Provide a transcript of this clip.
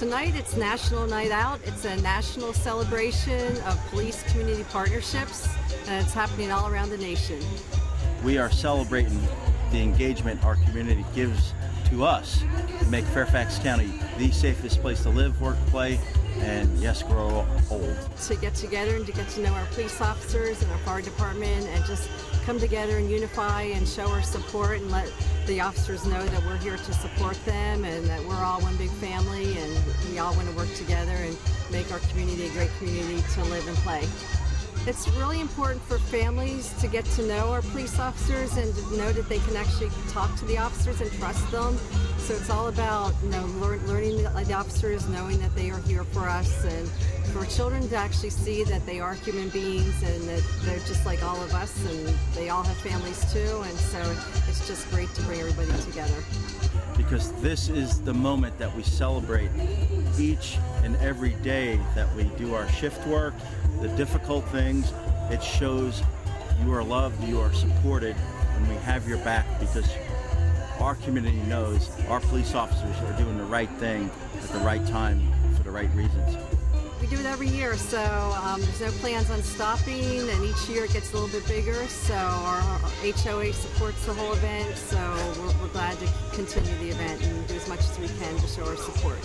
Tonight it's National Night Out. It's a national celebration of police community partnerships, and it's happening all around the nation. We are celebrating the engagement our community gives to us to make Fairfax County the safest place to live, work, play, and yes, grow old. To get together and to get to know our police officers and our fire department and just come together and unify and show our support and let the officers know that we're here to support them and that we're all one big family and we all want to work together and make our community a great community to live and play. It's really important for families to get to know our police officers and to know that they can actually talk to the officers and trust them. So it's all about, learning the officers, knowing that they are here for us, and for children to actually see that they are human beings and that they're just like all of us and they all have families too. And so it's just great to bring everybody together. Because this is the moment that we celebrate each and every day that we do our shift work, the difficult things. It shows you are loved, you are supported, and we have your back because our community knows our police officers are doing the right thing at the right time for the right reasons. We do it every year, so there's no plans on stopping, and each year it gets a little bit bigger, so our HOA supports the whole event, so we're glad to continue the event and do as much as we can to show our support.